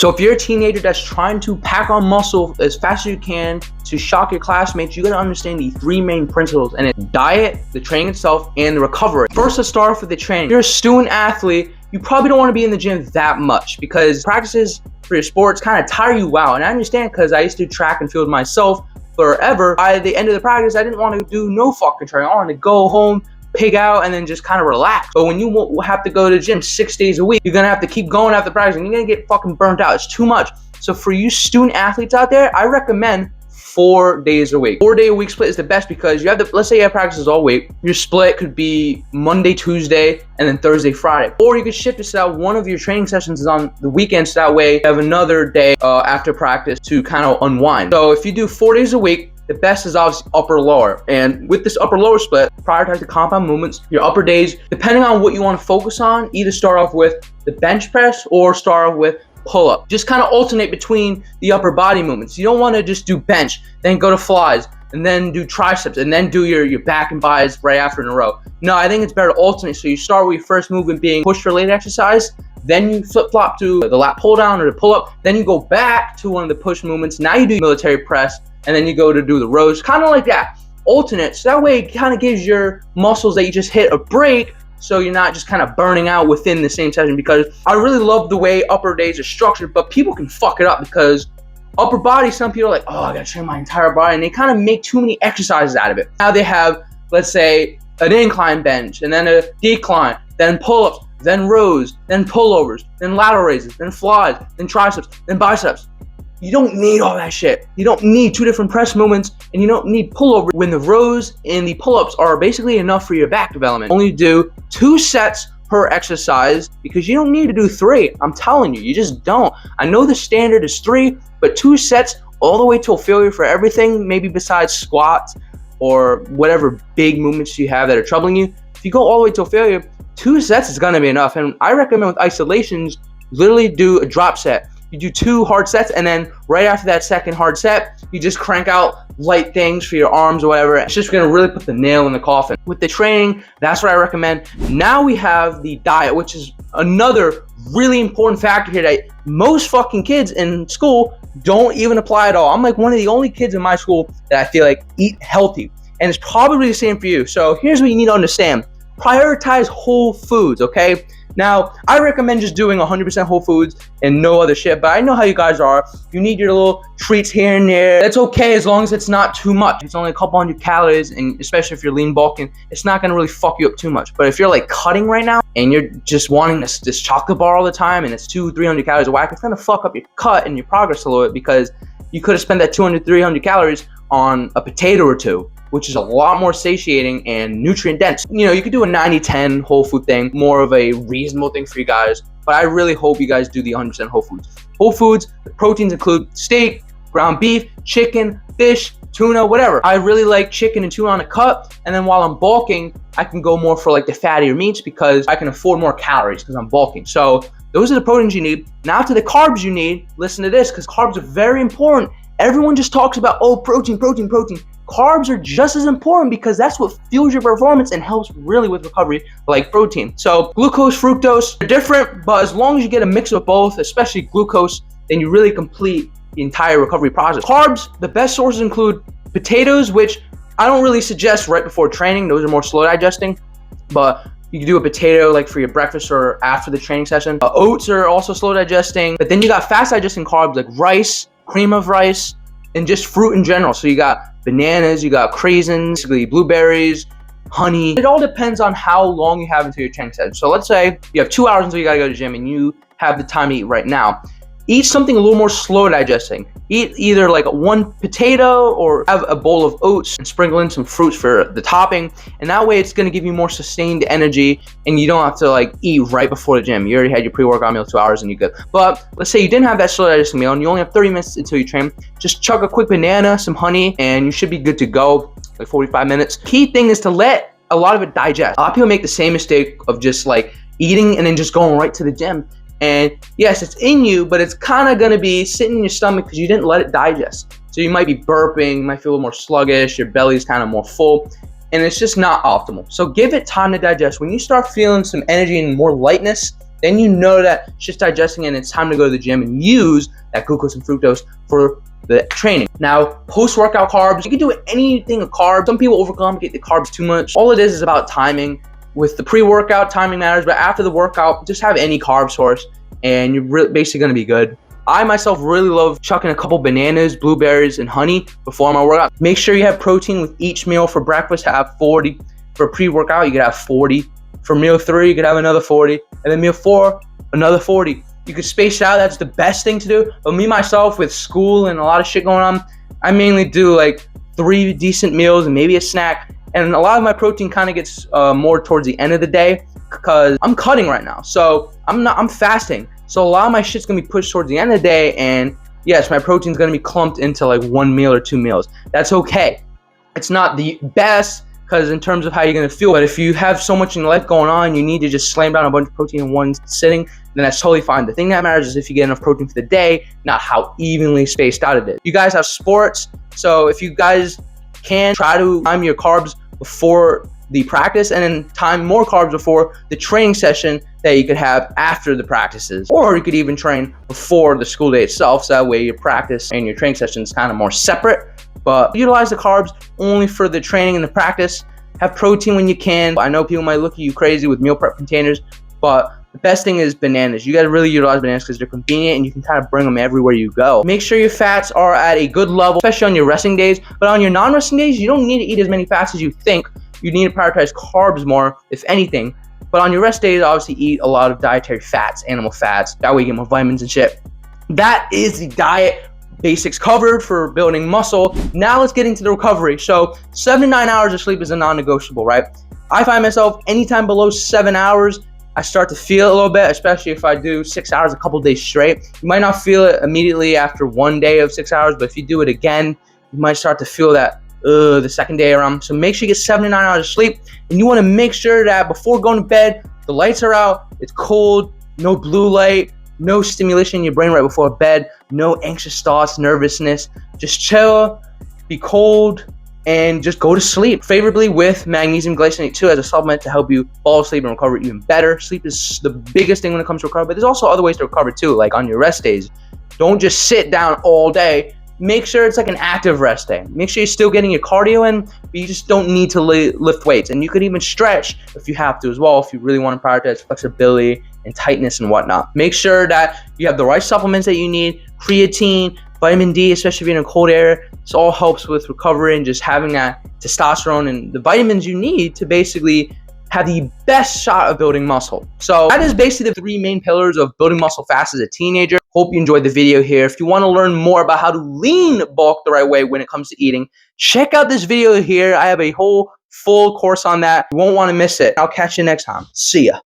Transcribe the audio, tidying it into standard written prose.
So if you're a teenager that's trying to pack on muscle as fast as you can to shock your classmates, you gotta understand the 3 main principles, and it's diet, the training itself, and the recovery. First, let's start off with the training. If you're a student athlete, you probably don't wanna be in the gym that much because practices for your sports kind of tire you out. And I understand because I used to do track and field myself forever. By the end of the practice, I didn't want to do no fucking training. I wanted to go home, pig out, and then just kind of relax. But when you have to go to the gym 6 days a week, you're gonna have to keep going after practice and you're gonna get fucking burnt out. It's too much. So for you student athletes out there, I recommend 4 days a week. 4-day-a-week split is the best because you have let's say you have practices all week. Your split could be Monday, Tuesday, and then Thursday, Friday. Or you could shift it so that one of your training sessions is on the weekend, so that way you have another day after practice to kind of unwind. So if you do 4 days a week, the best is obviously upper lower. And with this upper lower split, prioritize the compound movements. Your upper days, depending on what you want to focus on, either start off with the bench press or start off with pull-up. Just kind of alternate between the upper body movements. You don't want to just do bench, then go to flies, and then do triceps, and then do your back and bis right after in a row. No, I think it's better to alternate. So you start with your first movement being push-related exercise, then you flip-flop to the lat pull-down or the pull-up, then you go back to one of the push movements. Now you do military press, and then you go to do the rows, kind of like that. Alternate, so that way it kind of gives your muscles that you just hit a break, so you're not just kind of burning out within the same session. Because I really love the way upper days are structured, but people can fuck it up because upper body, some people are like, oh, I gotta train my entire body, and they kind of make too many exercises out of it. Now they have, let's say, an incline bench, and then a decline, then pull-ups, then rows, then pullovers, then lateral raises, then flies, then triceps, then biceps. You don't need all that shit. You don't need 2 different press movements, and you don't need pullover when the rows and the pull-ups are basically enough for your back development. Only do 2 sets per exercise because you don't need to do 3. I'm telling you, you just don't. I know the standard is 3, but 2 sets all the way till failure for everything, maybe besides squats or whatever big movements you have that are troubling you. If you go all the way till failure, 2 sets is gonna be enough. And I recommend with isolations, literally do a drop set. You do 2 hard sets, and then right after that second hard set, you just crank out light things for your arms or whatever. It's just gonna really put the nail in the coffin. With the training, that's what I recommend. Now we have the diet, which is another really important factor here that most fucking kids in school don't even apply at all. I'm like one of the only kids in my school that I feel like eat healthy, and it's probably the same for you. So here's what you need to understand. Prioritize whole foods, okay? Now, I recommend just doing 100% whole foods and no other shit, but I know how you guys are. You need your little treats here and there. That's okay as long as it's not too much. It's only a couple hundred calories, and especially if you're lean bulking, it's not gonna really fuck you up too much. But if you're like cutting right now and you're just wanting this chocolate bar all the time and it's 200-300 calories a whack, it's gonna fuck up your cut and your progress a little bit because you could have spent that 200-300 calories on a potato or 2, which is a lot more satiating and nutrient dense. You know, you could do a 90-10 whole food thing, more of a reasonable thing for you guys, but I really hope you guys do the 100% whole foods. Whole foods, the proteins include steak, ground beef, chicken, fish, tuna, whatever. I really like chicken and tuna on a cut, and then while I'm bulking, I can go more for like the fattier meats because I can afford more calories because I'm bulking. So those are the proteins you need. Now to the carbs you need, listen to this because carbs are very important. Everyone just talks about, oh, protein, protein, protein. Carbs are just as important because that's what fuels your performance and helps really with recovery, like protein. So glucose, fructose, they're different, but as long as you get a mix of both, especially glucose, then you really complete the entire recovery process. Carbs, the best sources include potatoes, which I don't really suggest right before training. Those are more slow digesting, but you can do a potato like for your breakfast or after the training session. Oats are also slow digesting, but then you got fast digesting carbs like rice, cream of rice, and just fruit in general. So you got bananas, you got craisins, basically blueberries, honey. It all depends on how long you have until your training session. So let's say you have 2 hours until you gotta go to the gym and you have the time to eat right now. Eat something a little more slow digesting. Eat either like 1 potato or have a bowl of oats and sprinkle in some fruits for the topping. And that way it's gonna give you more sustained energy and you don't have to like eat right before the gym. You already had your pre-workout meal 2 hours and you're good. But let's say you didn't have that slow digesting meal and you only have 30 minutes until you train. Just chug a quick banana, some honey, and you should be good to go, like 45 minutes. Key thing is to let a lot of it digest. A lot of people make the same mistake of just like eating and then just going right to the gym. And yes, it's in you, but it's kind of going to be sitting in your stomach because you didn't let it digest. So you might be burping, you might feel a little more sluggish, your belly's kind of more full, and it's just not optimal. So give it time to digest. When you start feeling some energy and more lightness, then you know that shit's digesting and it's time to go to the gym and use that glucose and fructose for the training. Now, post-workout carbs, you can do anything with carbs. Some people overcomplicate the carbs too much. All it is about timing. With the pre-workout, timing matters, but after the workout, just have any carb source and you're basically gonna be good. I myself really love chucking a couple bananas, blueberries, and honey before my workout. Make sure you have protein with each meal. For breakfast, have 40. For pre-workout, you could have 40. For meal 3, you could have another 40. And then meal 4, another 40. You could space it out. That's the best thing to do. But me, myself, with school and a lot of shit going on, I mainly do like 3 decent meals and maybe a snack. And a lot of my protein kind of gets more towards the end of the day because I'm cutting right now. So I'm fasting. So a lot of my shit's gonna be pushed towards the end of the day, and yes, my protein's gonna be clumped into like 1 meal or 2 meals. That's okay. It's not the best because in terms of how you're gonna feel, but if you have so much in your life going on, you need to just slam down a bunch of protein in one sitting, then that's totally fine. The thing that matters is if you get enough protein for the day, not how evenly spaced out it is. You guys have sports, so if you guys can try to time your carbs before the practice and then time more carbs before the training session that you could have after the practices, or you could even train before the school day itself, so that way your practice and your training session is kind of more separate. But utilize the carbs only for the training and the practice. Have protein when you can. I know people might look at you crazy with meal prep containers, but the best thing is bananas. You got to really utilize bananas because they're convenient and you can kind of bring them everywhere you go. Make sure your fats are at a good level, especially on your resting days. But on your non-resting days, you don't need to eat as many fats as you think. You need to prioritize carbs more, if anything. But on your rest days, obviously eat a lot of dietary fats, animal fats. That way you get more vitamins and shit. That is the diet basics covered for building muscle. Now let's get into the recovery. So 7 to 9 hours of sleep is a non-negotiable, right? I find myself anytime below 7 hours, I start to feel it a little bit, especially if I do 6 hours a couple days straight. You might not feel it immediately after 1 day of 6 hours, but if you do it again, you might start to feel that the second day around. So make sure you get 7 to 9 hours of sleep, and you want to make sure that before going to bed, the lights are out, it's cold, no blue light, no stimulation in your brain right before bed, no anxious thoughts, nervousness. Just chill, be cold, and just go to sleep. Favorably with magnesium glycinate too as a supplement to help you fall asleep and recover even better. Sleep is the biggest thing when it comes to recovery, but there's also other ways to recover too, like on your rest days. Don't just sit down all day. Make sure it's like an active rest day. Make sure you're still getting your cardio in, but you just don't need to lift weights. And you could even stretch if you have to as well, if you really want to prioritize flexibility and tightness and whatnot. Make sure that you have the right supplements that you need, creatine, vitamin D, especially if you're in a cold area. This all helps with recovery and just having that testosterone and the vitamins you need to basically have the best shot of building muscle. So that is basically the 3 main pillars of building muscle fast as a teenager. Hope you enjoyed the video here. If you want to learn more about how to lean bulk the right way when it comes to eating, check out this video here. I have a whole full course on that. You won't want to miss it. I'll catch you next time. See ya.